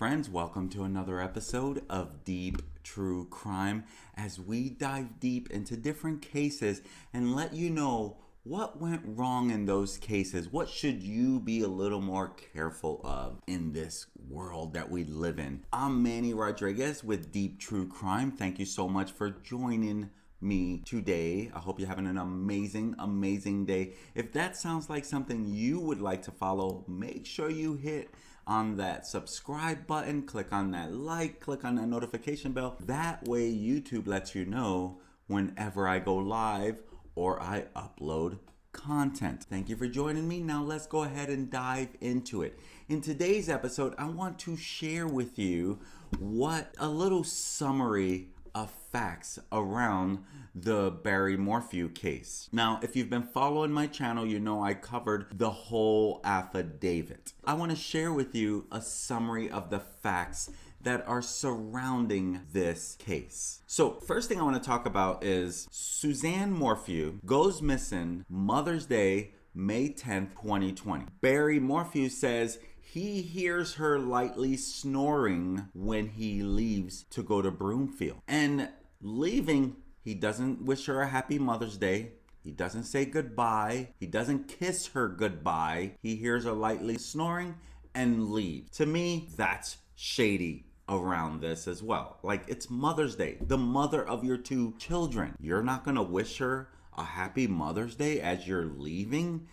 friends, welcome to another episode of Deep True Crime as we dive deep into different cases and let you know what went wrong in those cases. What should you be a little more careful of in this world that we live in? I'm Manny Rodriguez with Deep True Crime. Thank you so much for joining me today. I hope you're having an amazing day. If that sounds like something you would like to follow, make sure you hit on that subscribe button, click on that like, click on that notification bell. That way YouTube lets you know whenever I go live or I upload content. Thank you for joining me. Now let's go ahead and dive into it. In today's episode, I want to share with you a little summary of facts around the Barry Morphew case. Now, if you've been following my channel, you know I covered the whole affidavit. I want to share with you a summary of the facts that are surrounding this case. So, first thing I want to talk about is Suzanne Morphew goes missing Mother's Day, May 10th, 2020. Barry Morphew says he hears her lightly snoring when he leaves to go to Broomfield. And leaving, he doesn't wish her a happy Mother's Day. He doesn't say goodbye. He doesn't kiss her goodbye. He hears her lightly snoring and leaves. To me, that's shady around this as well. Like, it's Mother's Day, the mother of your two children. You're not gonna wish her a happy Mother's Day as you're leaving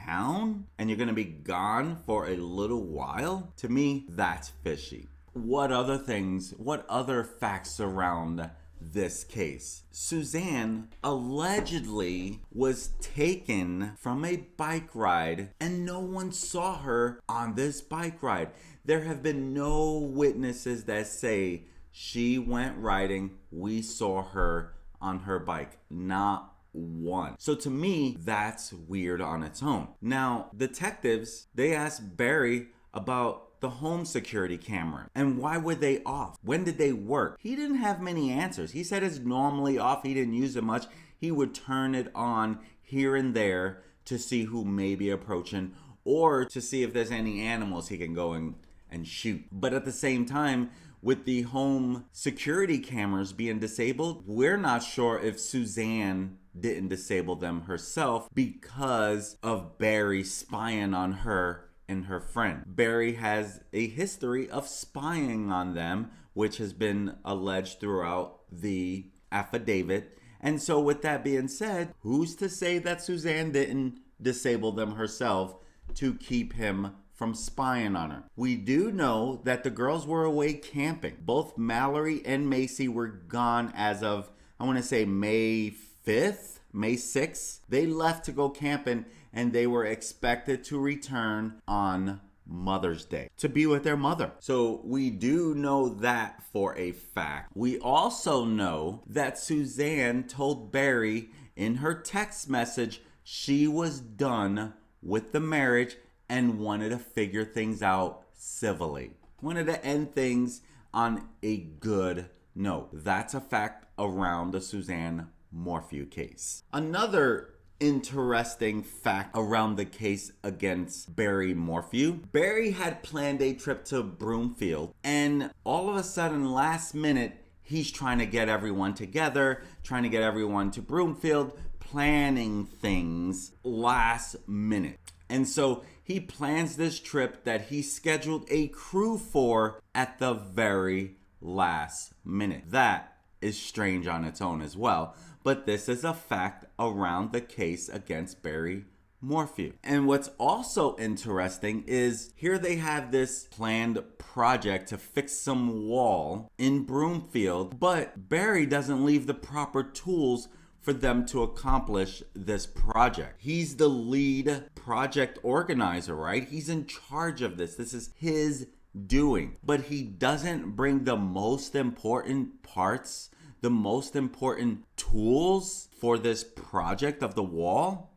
town and you're gonna be gone for a little while? To me, that's fishy. What other facts surround this case? Suzanne allegedly was taken from a bike ride and no one saw her on this bike ride. There have been no witnesses that say she went riding, we saw her on her bike. Not one. So to me, that's weird on its own. Now, detectives, they asked Barry about the home security camera and why were they off? When did they work? He didn't have many answers. He said it's normally off. He didn't use it much. He would turn it on here and there to see who may be approaching or to see if there's any animals he can go and shoot. But at the same time, with the home security cameras being disabled, we're not sure if Suzanne didn't disable them herself because of Barry spying on her and her friend. Barry has a history of spying on them, which has been alleged throughout the affidavit. And so with that being said, who's to say that Suzanne didn't disable them herself to keep him from spying on her? We do know that the girls were away camping. Both Mallory and Macy were gone as of, I want to say May 5th, May 6th. They left to go camping and they were expected to return on Mother's Day to be with their mother. So we do know that for a fact. We also know that Suzanne told Barry in her text message she was done with the marriage and wanted to figure things out civilly. Wanted to end things on a good note. That's a fact around the Suzanne Morphew case. Another interesting fact around the case against Barry Morphew. Barry had planned a trip to Broomfield and all of a sudden last minute he's trying to get everyone together, trying to get everyone to Broomfield, planning things last minute. And so he plans this trip that he scheduled a crew for at the very last minute. That is strange on its own as well. But this is a fact around the case against Barry Morphew. And what's also interesting is here they have this planned project to fix some wall in Broomfield, but Barry doesn't leave the proper tools for them to accomplish this project. He's the lead project organizer, right? He's in charge of this. This is his doing. But he doesn't bring the most important parts, the most important tools for this project of the wall.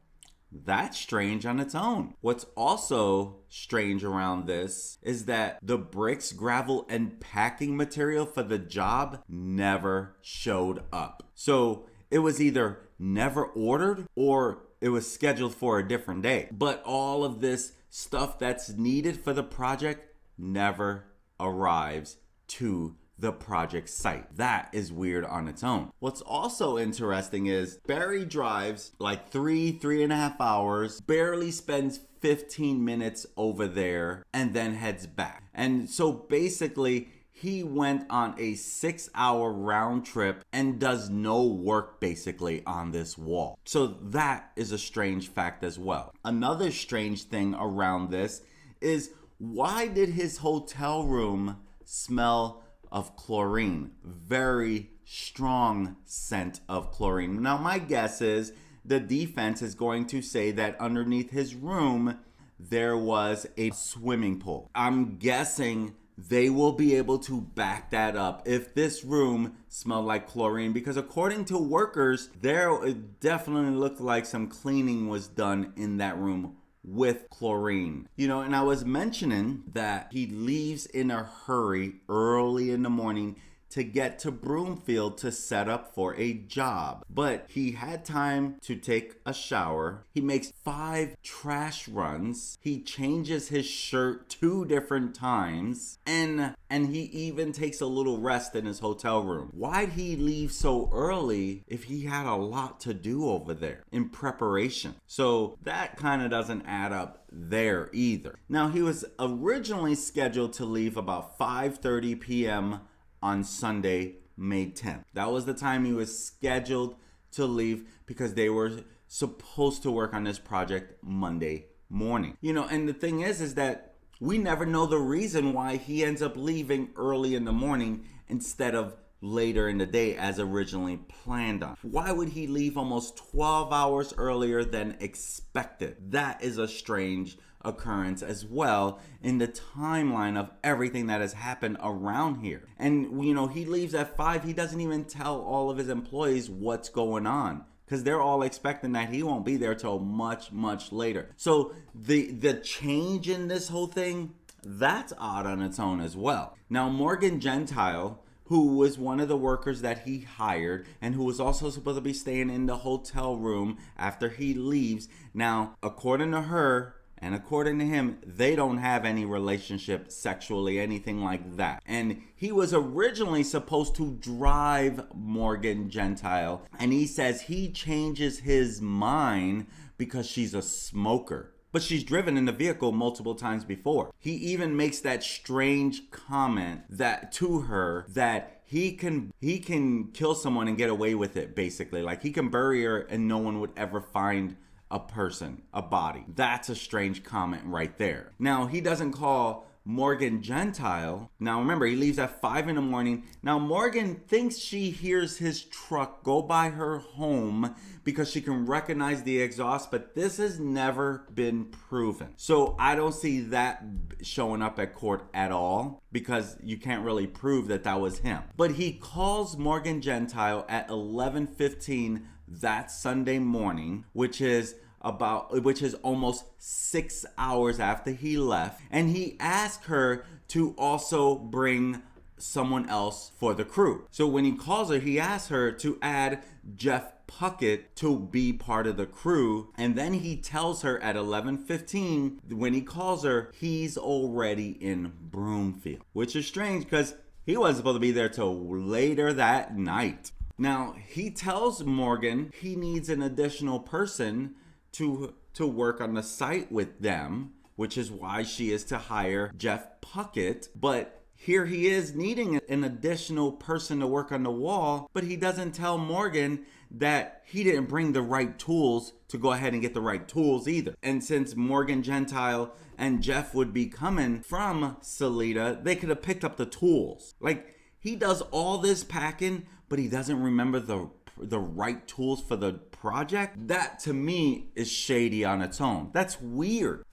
That's strange on its own. What's also strange around this is that the bricks, gravel, and packing material for the job never showed up. So it was either never ordered or it was scheduled for a different day. But all of this stuff that's needed for the project never arrives to the project site. That is weird on its own. What's also interesting is Barry drives like 3.5 hours, barely spends 15 minutes over there, and then heads back. And so basically, he went on a 6-hour round trip and does no work basically on this wall. So that is a strange fact as well. Another strange thing around this is, why did his hotel room smell of chlorine? Very strong scent of chlorine. Now my guess is the defense is going to say that underneath his room there was a swimming pool. I'm guessing they will be able to back that up if this room smelled like chlorine, because according to workers, it definitely looked like some cleaning was done in that room with chlorine. And I was mentioning that he leaves in a hurry early in the morning to get to Broomfield to set up for a job. But he had time to take a shower. He makes 5 trash runs. He changes his shirt 2 different times. And he even takes a little rest in his hotel room. Why'd he leave so early if he had a lot to do over there in preparation? So that kind of doesn't add up there either. Now, he was originally scheduled to leave about 5:30 p.m. on Sunday, May 10th. That was the time he was scheduled to leave because they were supposed to work on this project Monday morning. And the thing is that we never know the reason why he ends up leaving early in the morning instead of later in the day as originally planned on. Why would he leave almost 12 hours earlier than expected? That is a strange occurrence as well in the timeline of everything that has happened around here. And he leaves at 5. He doesn't even tell all of his employees what's going on, because they're all expecting that he won't be there till much, much later. So the change in this whole thing, that's odd on its own as well. Now, Morgan Gentile, who was one of the workers that he hired and who was also supposed to be staying in the hotel room after he leaves. Now, according to her and according to him, they don't have any relationship sexually, anything like that. And he was originally supposed to drive Morgan Gentile, and he says he changes his mind because she's a smoker. But she's driven in the vehicle multiple times before. He even makes that strange comment to her that he can kill someone and get away with it, basically. Like, he can bury her and no one would ever find a person, a body. That's a strange comment right there. Now, he doesn't call Morgan Gentile. Now, remember, he leaves at 5 in the morning. Now, Morgan thinks she hears his truck go by her home because she can recognize the exhaust, but this has never been proven. So I don't see that showing up at court at all, because you can't really prove that was him. But he calls Morgan Gentile at 11:15 that Sunday morning, which is almost 6 hours after he left, and he asked her to also bring someone else for the crew. So when he calls her, he asks her to add Jeff Puckett to be part of the crew, and then he tells her at 11:15 when he calls her, he's already in Broomfield, which is strange because he wasn't supposed to be there till later that night. Now, he tells Morgan he needs an additional person to work on the site with them, which is why she is to hire Jeff Puckett. But here he is needing an additional person to work on the wall, but he doesn't tell Morgan that he didn't bring the right tools to go ahead and get the right tools either. And since Morgan Gentile and Jeff would be coming from Salida, they could have picked up the tools. Like, he does all this packing, but he doesn't remember the right tools for the project. That to me is shady on its own. That's weird.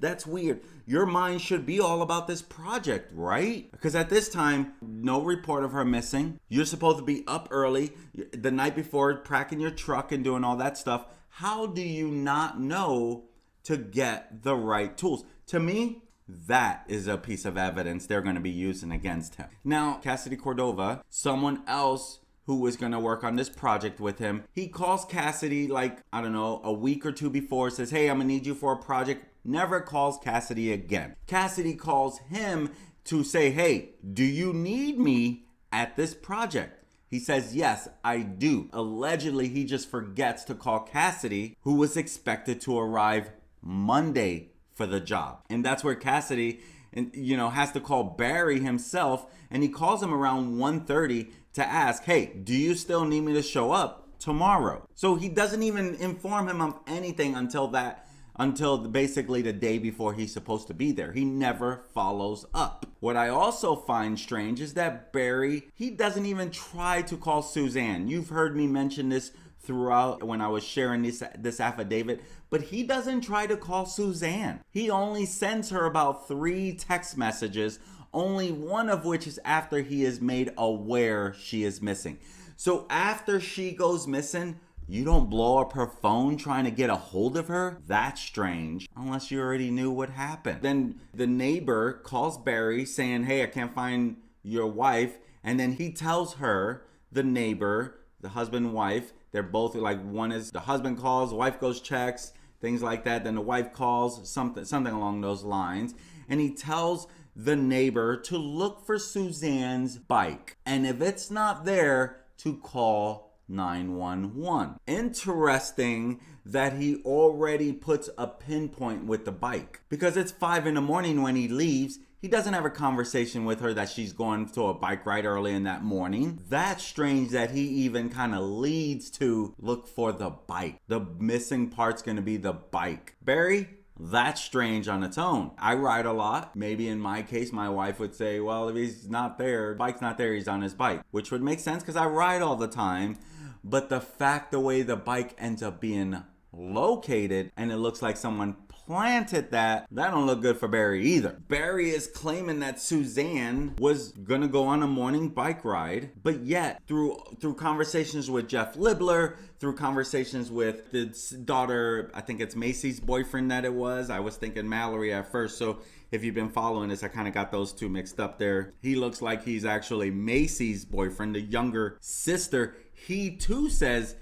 Your mind should be all about this project, right? Because at this time, no report of her missing. You're supposed to be up early the night before, packing your truck and doing all that stuff. How do you not know to get the right tools? To me, that is a piece of evidence they're going to be using against him. Now, Cassidy Cordova, someone else who was going to work on this project with him, he calls Cassidy a week or 2 before, says, hey, I'm going to need you for a project. Never calls Cassidy again. Cassidy calls him to say, hey, do you need me at this project? He says, yes, I do. Allegedly, he just forgets to call Cassidy, who was expected to arrive Monday for the job. And that's where Cassidy, has to call Barry himself, and he calls him around 1:30 to ask, hey, do you still need me to show up tomorrow? So he doesn't even inform him of anything until basically the day before he's supposed to be there. He never follows up. What I also find strange is that Barry, he doesn't even try to call Suzanne. You've heard me mention this throughout when I was sharing this affidavit, but he doesn't try to call Suzanne. He only sends her about 3 text messages, only one of which is after he is made aware she is missing. So after she goes missing, you don't blow up her phone trying to get a hold of her? That's strange, unless you already knew what happened. Then the neighbor calls Barry saying, hey, I can't find your wife. And then he tells her, the neighbor, the husband and wife, they're both like, one is the husband calls, the wife goes checks, things like that. Then the wife calls, something along those lines. And he tells the neighbor to look for Suzanne's bike. And if it's not there, to call 911. Interesting that he already puts a pinpoint with the bike, because it's 5 a.m. when he leaves. He doesn't have a conversation with her that she's going to a bike ride early in that morning. That's strange that he even kind of leads to look for the bike. The missing part's going to be the bike. Barry, that's strange on its own. I ride a lot. Maybe in my case, my wife would say, well, if he's not there, bike's not there, he's on his bike, which would make sense because I ride all the time. But the way the bike ends up being located and it looks like someone planted that don't look good for Barry either. Barry is claiming that Suzanne was gonna go on a morning bike ride, but yet through conversations with Jeff Libler, through conversations with the daughter, I think it's Macy's boyfriend that it was. I was thinking Mallory at first, so if you've been following this, I kind of got those two mixed up there. He looks like he's actually Macy's boyfriend, the younger sister. He too says,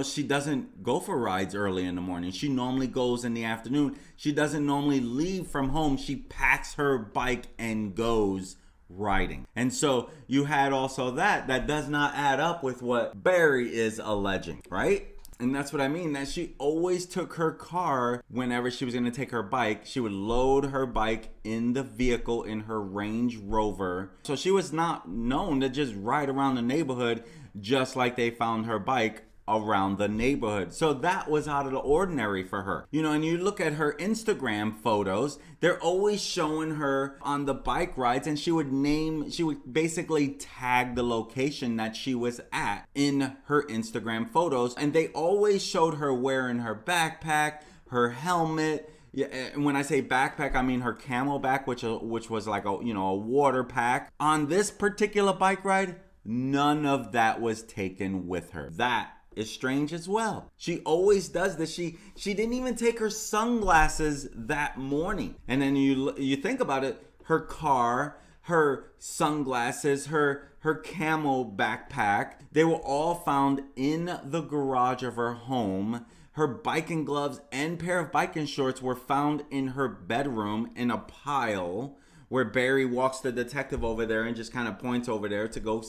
she doesn't go for rides early in the morning. She normally goes in the afternoon. She doesn't normally leave from home. She packs her bike and goes riding. And so you had also that does not add up with what Barry is alleging, right? And that's what I mean, that she always took her car whenever she was going to take her bike. She would load her bike in the vehicle in her Range Rover. So she was not known to just ride around the neighborhood just like they found her bike around the neighborhood. So that was out of the ordinary for her. And you look at her Instagram photos, they're always showing her on the bike rides, and she would basically tag the location that she was at in her Instagram photos. And they always showed her wearing her backpack, her helmet. Yeah, and when I say backpack, I mean her Camelback, which was like a water pack. On this particular bike ride, none of that was taken with her. That is strange as well. She always does this. She didn't even take her sunglasses that morning. And then you think about it, her car, her sunglasses, her camel backpack, they were all found in the garage of her home. Her biking gloves and pair of biking shorts were found in her bedroom in a pile, where Barry walks the detective over there and just kind of points over there to go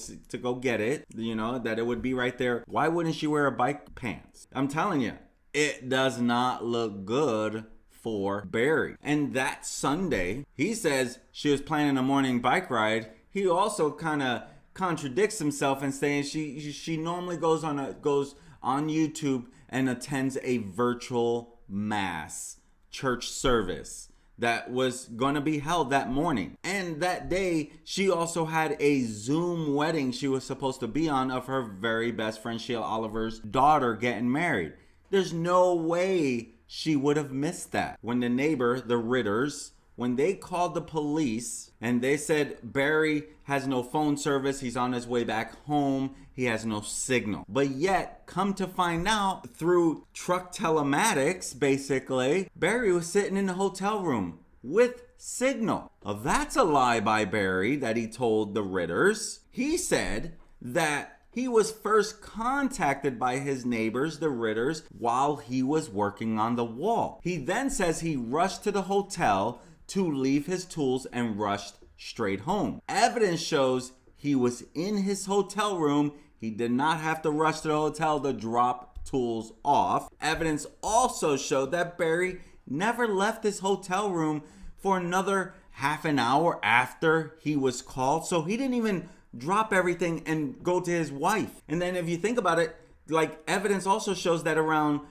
get it, that it would be right there. Why wouldn't she wear a bike pants? I'm telling you, it does not look good for Barry. And that Sunday, he says she was planning a morning bike ride. He also kind of contradicts himself and saying she normally goes on YouTube and attends a virtual mass church service that was going to be held that morning. And that day, she also had a Zoom wedding she was supposed to be on of her very best friend, Sheila Oliver's daughter, getting married. There's no way she would have missed that. When the neighbor, the Ritters, when they called the police and they said Barry has no phone service, he's on his way back home, he has no signal. But yet, come to find out through truck telematics, basically, Barry was sitting in the hotel room with signal. Now, that's a lie by Barry that he told the Ritters. He said that he was first contacted by his neighbors, the Ritters, while he was working on the wall. He then says he rushed to the hotel to leave his tools and rushed straight home. Evidence shows he was in his hotel room. He did not have to rush to the hotel to drop tools off. Evidence also showed that Barry never left his hotel room for another half an hour after he was called. So he didn't even drop everything and go to his wife. And then if you think about it, like, evidence also shows that around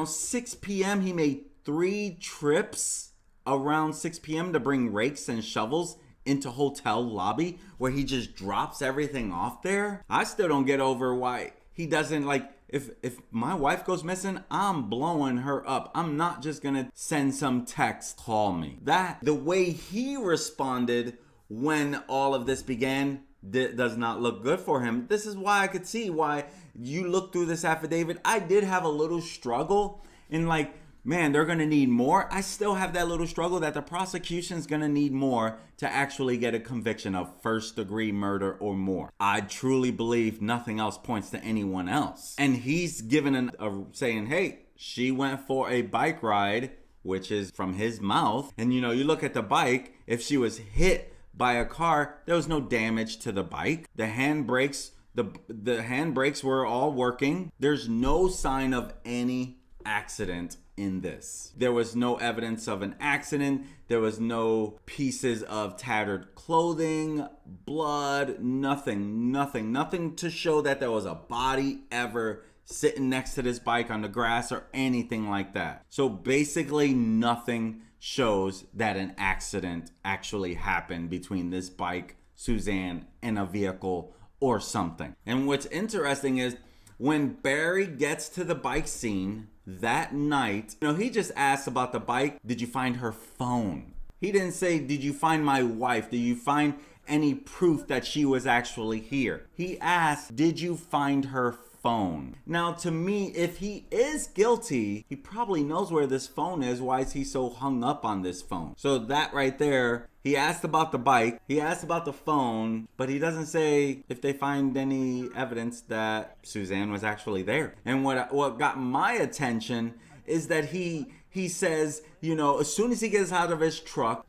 6 p.m. he made 3 trips around 6 p.m. to bring rakes and shovels into hotel lobby, where he just drops everything off there. I still don't get over why he doesn't, like, if my wife goes missing, I'm blowing her up. I'm not just gonna send some text, call me. The way he responded when all of this began does not look good for him. This is why I could see why you look through this affidavit. I did have a little struggle in, like, man, they're going to need more. I still have that little struggle that the prosecution's going to need more to actually get a conviction of first-degree murder or more. I truly believe nothing else points to anyone else. And he's given saying, hey, she went for a bike ride, which is from his mouth. And, you look at the bike, if she was hit by a car, there was no damage to the bike. The handbrakes, the handbrakes were all working. There's no sign of any accident in this. There was no evidence of an accident. There was no pieces of tattered clothing, blood, nothing to show that there was a body ever sitting next to this bike on the grass or anything like that. So basically nothing shows that an accident actually happened between this bike, Suzanne, and a vehicle or something. And what's interesting is when Barry gets to the bike scene that night, he just asked about the bike. Did you find her phone? He didn't say, did you find my wife? Did you find any proof that she was actually here? He asked, did you find her phone? Now, to me, if he is guilty, he probably knows where this phone is. Why is he so hung up on this phone? So that right there, he asked about the bike, he asked about the phone, but he doesn't say if they find any evidence that Suzanne was actually there. And what got my attention is that he says, as soon as he gets out of his truck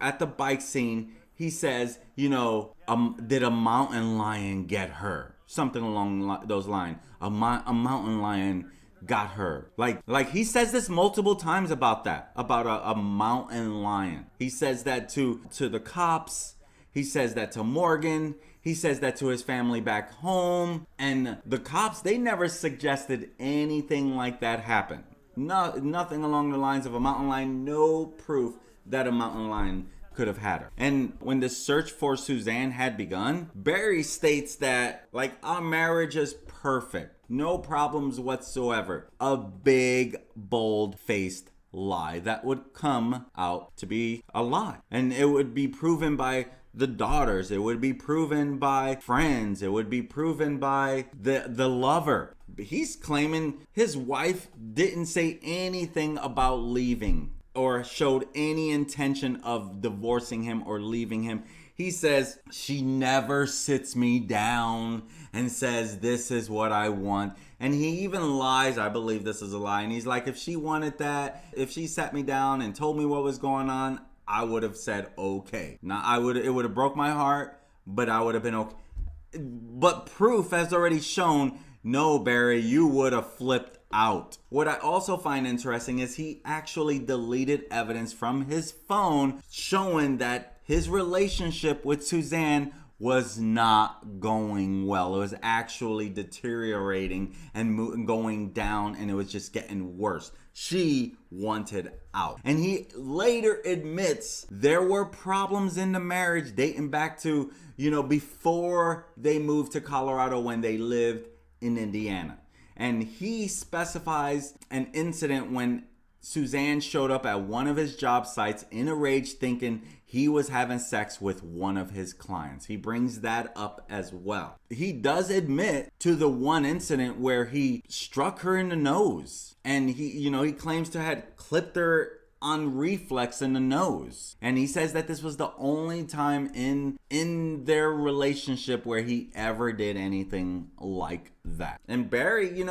at the bike scene, he says, did a mountain lion get her? Something along those lines. A mountain lion got her. Like he says this multiple times about a mountain lion. He says that to the cops. He says that to Morgan. He says that to his family back home. And the cops, they never suggested anything like that happened. No, nothing along the lines of a mountain lion. No proof that a mountain lion could have had her. And when the search for Suzanne had begun, Barry states that, our marriage is perfect. No problems whatsoever. A big, bold-faced lie that would come out to be a lie. And it would be proven by the daughters. It would be proven by friends. It would be proven by the lover. He's claiming his wife didn't say anything about leaving or showed any intention of divorcing him or leaving him. He says, she never sits me down and says, this is what I want. And he even lies, I believe this is a lie. And he's like, if she wanted that, if she sat me down and told me what was going on, I would have said, okay. Now, it would have broke my heart, but I would have been okay. But proof has already shown, no, Barry, you would have flipped out. What I also find interesting is he actually deleted evidence from his phone showing that his relationship with Suzanne was not going well. It was actually deteriorating and going down, and it was just getting worse. She wanted out. And he later admits there were problems in the marriage dating back to, before they moved to Colorado when they lived in Indiana. And he specifies an incident when Suzanne showed up at one of his job sites in a rage thinking he was having sex with one of his clients. He brings that up as well. He does admit to the one incident where he struck her in the nose. And he claims to have clipped her on reflex in the nose. And he says that this was the only time in their relationship where he ever did anything like that. And Barry,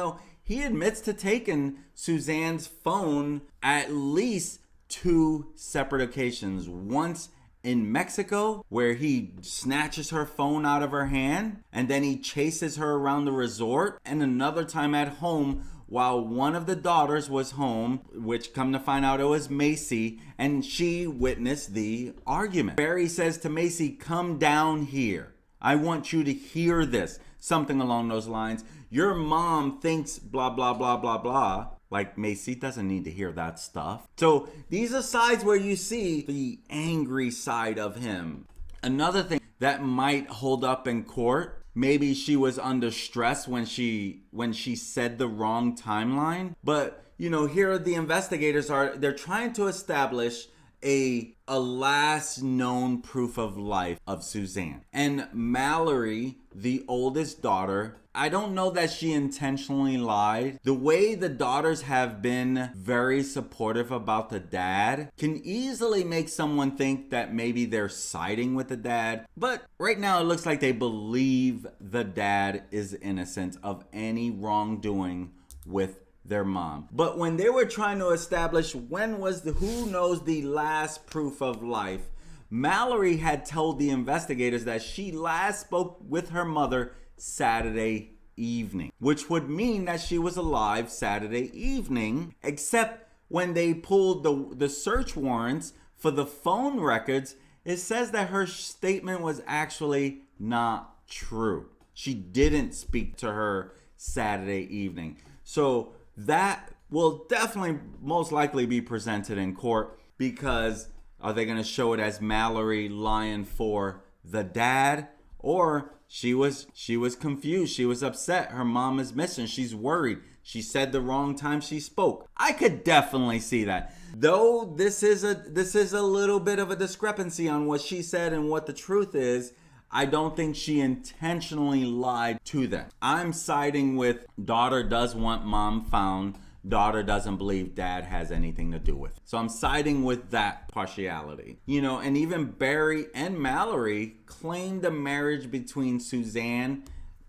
he admits to taking Suzanne's phone at least 2 separate occasions. Once in Mexico where he snatches her phone out of her hand and then he chases her around the resort, and another time at home while one of the daughters was home, which come to find out it was Macy, and she witnessed the argument. Barry says to Macy, "Come down here. I want you to hear this." Something along those lines. Your mom thinks blah, blah, blah, blah, blah. Like, Macy doesn't need to hear that stuff. So these are sides where you see the angry side of him. Another thing that might hold up in court, maybe she was under stress when she said the wrong timeline. But, here the investigators they're trying to establish a last known proof of life of Suzanne. And Mallory, the oldest daughter, I don't know that she intentionally lied. The way the daughters have been very supportive about the dad can easily make someone think that maybe they're siding with the dad. But right now it looks like they believe the dad is innocent of any wrongdoing with their mom. But when they were trying to establish who knows the last proof of life, Mallory had told the investigators that she last spoke with her mother Saturday evening, which would mean that she was alive Saturday evening, except when they pulled the search warrants for the phone records, it says that her statement was actually not true. She didn't speak to her Saturday evening. So that will definitely most likely be presented in court, because are they going to show it as Mallory lying for the dad, or she was confused, she was upset, her mom is missing, she's worried, she said the wrong time she spoke? I could definitely see that. Though this is a little bit of a discrepancy on what she said and what the truth is, I don't think she intentionally lied to them. I'm siding with daughter does want mom found. Daughter doesn't believe dad has anything to do with it. So I'm siding with that partiality. And even Barry and Mallory claimed the marriage between Suzanne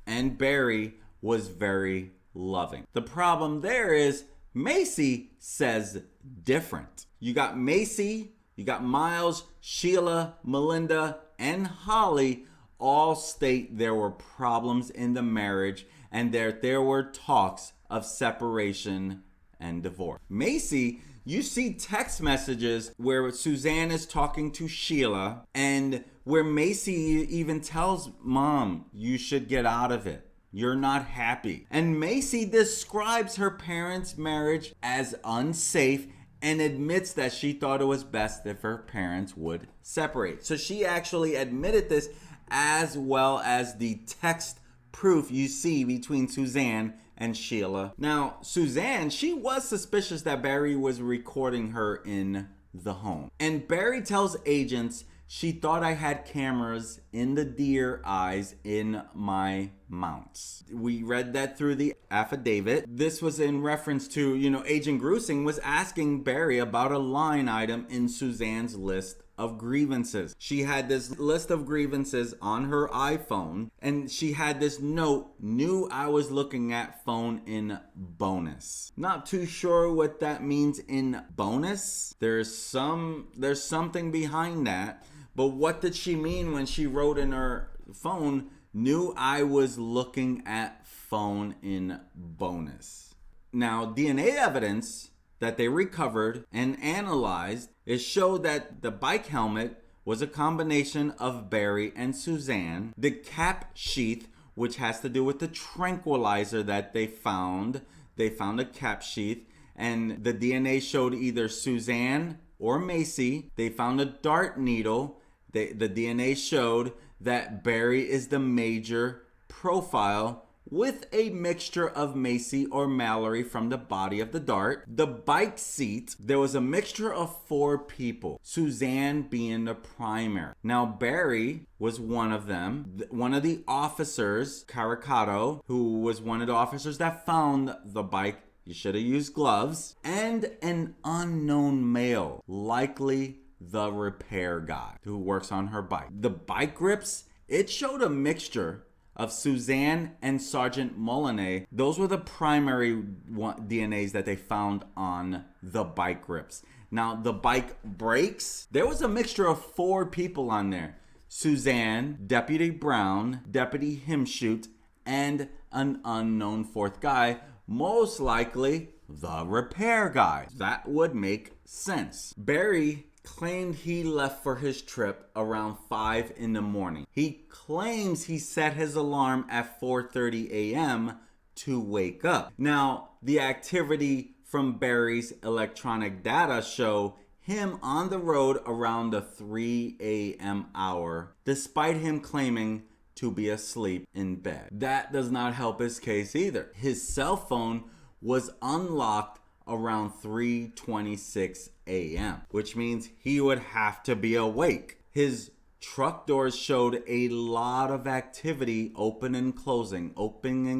and Barry was very loving. The problem there is Macy says different. You got Macy, you got Miles, Sheila, Melinda, and Holly all state there were problems in the marriage and there were talks of separation and divorce. Macy, you see text messages where Suzanne is talking to Sheila and where Macy even tells mom, "You should get out of it. You're not happy." And Macy describes her parents' marriage as unsafe and admits that she thought it was best if her parents would separate. So she actually admitted this, as well as the text proof you see between Suzanne and Sheila. Now, Suzanne, she was suspicious that Barry was recording her in the home. And Barry tells agents, "She thought I had cameras in the deer eyes in my mounts." We read that through the affidavit. This was in reference to, Agent Grusing was asking Barry about a line item in Suzanne's list of grievances. She had this list of grievances on her iPhone, and she had this note, "Knew I was looking at phone in bonus." Not too sure what that means in bonus. There's something behind that. But what did she mean when she wrote in her phone, "Knew I was looking at phone in bonus"? Now, DNA evidence that they recovered and analyzed, it showed that the bike helmet was a combination of Barry and Suzanne. The cap sheath, which has to do with the tranquilizer that they found a cap sheath, and the DNA showed either Suzanne or Macy. They found a dart needle. The DNA showed that Barry is the major profile, with a mixture of Macy or Mallory from the body of the dart. The bike seat, there was a mixture of 4 people, Suzanne being the primary. Now, Barry was one of them. One of the officers, Caricato, who was one of the officers that found the bike, you should have used gloves, and an unknown male, likely the repair guy who works on her bike. The bike grips, it showed a mixture of Suzanne and Sergeant Molyneux. Those were the primary DNAs that they found on the bike grips. Now, the bike brakes, there was a mixture of 4 people on there. Suzanne, Deputy Brown, Deputy Himshoot, and an unknown 4th guy, most likely the repair guy. That would make sense. Barry claimed he left for his trip around 5 in the morning. He claims he set his alarm at 4:30 a.m. to wake up. Now, the activity from Barry's electronic data show him on the road around the 3 a.m. hour, despite him claiming to be asleep in bed. That does not help his case either. His cell phone was unlocked around 3:26 a.m., which means he would have to be awake. His truck doors showed a lot of activity opening and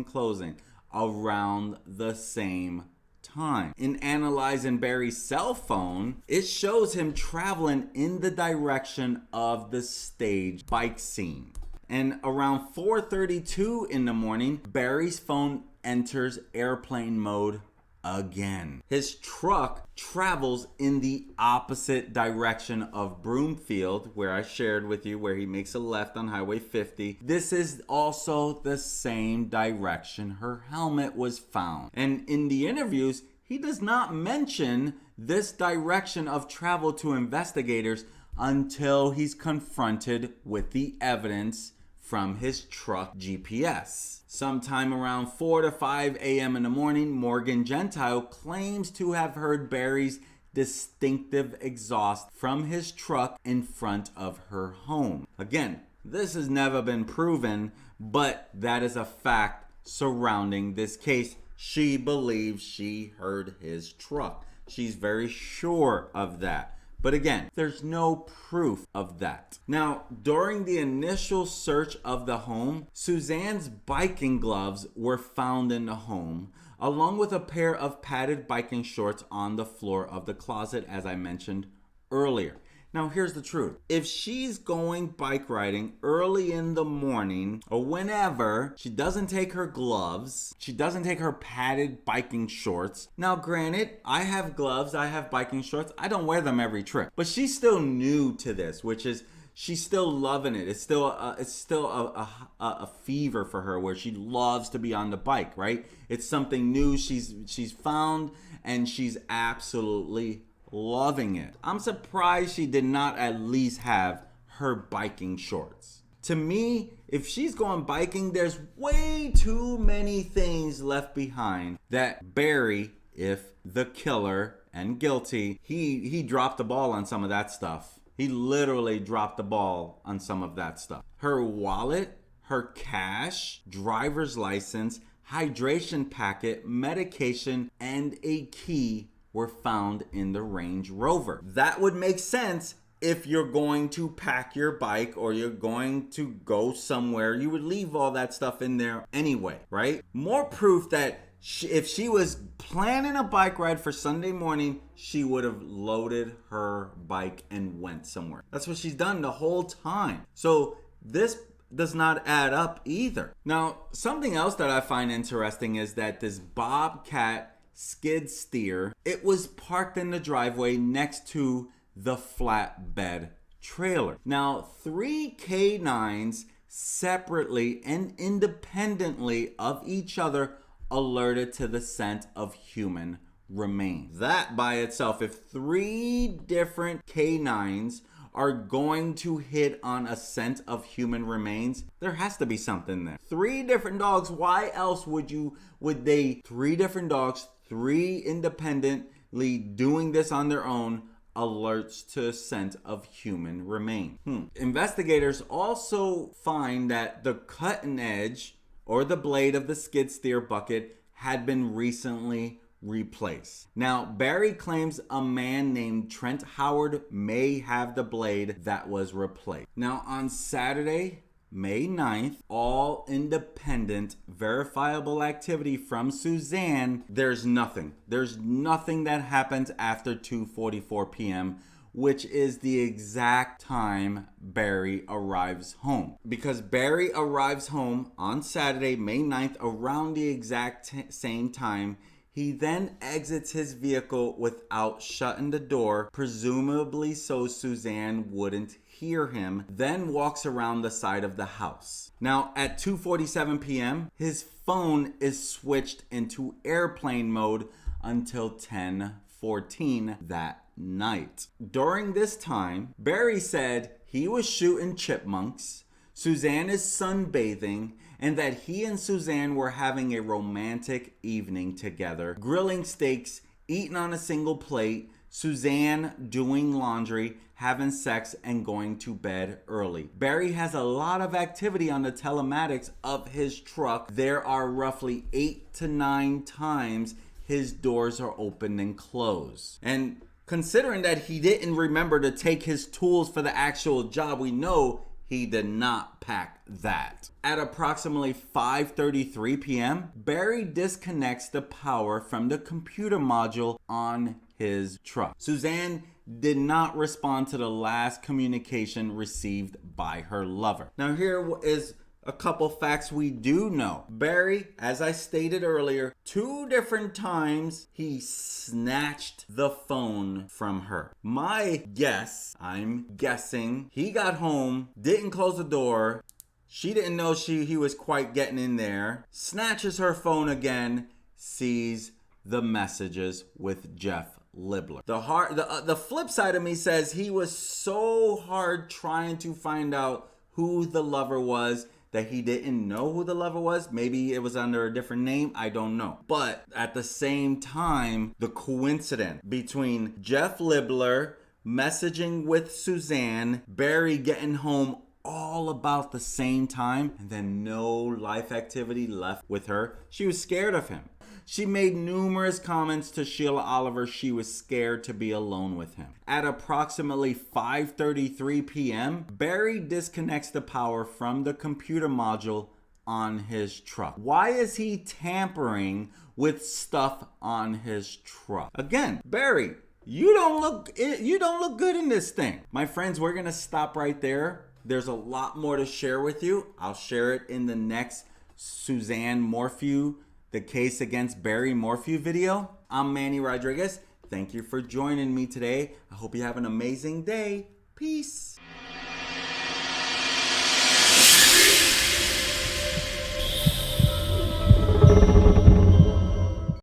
closing around the same time. In analyzing Barry's cell phone, it shows him traveling in the direction of the stage bike scene. And around 4:32 in the morning, Barry's phone enters airplane mode again. His truck travels in the opposite direction of Broomfield, where I shared with you, where he makes a left on Highway 50. This is also the same direction her helmet was found. And in the interviews, he does not mention this direction of travel to investigators until he's confronted with the evidence from his truck GPS. Sometime around 4 to 5 a.m. in the morning, Morgan Gentile claims to have heard Barry's distinctive exhaust from his truck in front of her home. Again, this has never been proven, but that is a fact surrounding this case. She believes she heard his truck. She's very sure of that. But again, there's no proof of that. Now, during the initial search of the home, Suzanne's biking gloves were found in the home, along with a pair of padded biking shorts on the floor of the closet, as I mentioned earlier. Now, here's the truth. If she's going bike riding early in the morning or whenever, she doesn't take her gloves, she doesn't take her padded biking shorts. Now, granted, I have gloves, I have biking shorts. I don't wear them every trip. But she's still new to this, which is she's still loving it. It's still a fever for her where she loves to be on the bike, right? It's something new she's found, and she's absolutely loving it. I'm surprised she did not at least have her biking shorts. To me, if she's going biking, there's way too many things left behind that Barry, if the killer and guilty, he dropped the ball on some of that stuff. He literally dropped the ball on some of that stuff. Her wallet, her cash, driver's license, hydration packet, medication, and a key were found in the Range Rover. That would make sense if you're going to pack your bike or you're going to go somewhere. You would leave all that stuff in there anyway, right? More proof that if she was planning a bike ride for Sunday morning, she would have loaded her bike and went somewhere. That's what she's done the whole time. So this does not add up either. Now, something else that I find interesting is that this Bobcat skid steer, it was parked in the driveway next to the flatbed trailer. Now, 3 K9s separately and independently of each other alerted to the scent of human remains. That by itself, if 3 different K9s are going to hit on a scent of human remains, there has to be something there. 3 different dogs, why else would they 3 different dogs, 3 independently doing this on their own, alerts to a scent of human remains? Investigators also find that the cutting edge or the blade of the skid steer bucket had been recently replaced. Now, Barry claims a man named Trent Howard may have the blade that was replaced. Now, on Saturday, May 9th, all independent, verifiable activity from Suzanne, there's nothing. There's nothing that happens after 2:44 p.m. which is the exact time Barry arrives home. Because Barry arrives home on Saturday, May 9th, around the exact same time, he then exits his vehicle without shutting the door, presumably so Suzanne wouldn't hear him, then walks around the side of the house. Now, at 2:47 p.m., his phone is switched into airplane mode until 10:14 that night. During this time, Barry said he was shooting chipmunks, Suzanne is sunbathing, and that he and Suzanne were having a romantic evening together, grilling steaks, eating on a single plate, Suzanne doing laundry, having sex, and going to bed early. Barry has a lot of activity on the telematics of his truck. There are roughly 8 to 9 times his doors are opened and closed. And considering that he didn't remember to take his tools for the actual job, we know he did not pack that. At approximately 5:33 p.m., Barry disconnects the power from the computer module on his truck. Suzanne did not respond to the last communication received by her lover. Now here is a couple facts we do know. Barry, as I stated earlier, 2 different times he snatched the phone from her. My guess, I'm guessing, he got home, didn't close the door, she didn't know he was quite getting in there, snatches her phone again, sees the messages with Jeff Libler. The flip side of me says he was so hard trying to find out who the lover was that he didn't know who the lover was. Maybe it was under a different name, I don't know. But at the same time, the coincidence between Jeff Libler messaging with Suzanne, Barry getting home all about the same time, and then no life activity left with her. She was scared of him. She made numerous comments to Sheila Oliver she was scared to be alone with him. At approximately 5:33 p.m., Barry disconnects the power from the computer module on his truck. Why is he tampering with stuff on his truck? Again, Barry, you don't look good in this thing. My friends, we're gonna stop right there. There's a lot more to share with you. I'll share it in the next Suzanne Morphew, the case against Barry Morphew video. I'm Manny Rodriguez. Thank you for joining me today. I hope you have an amazing day. Peace.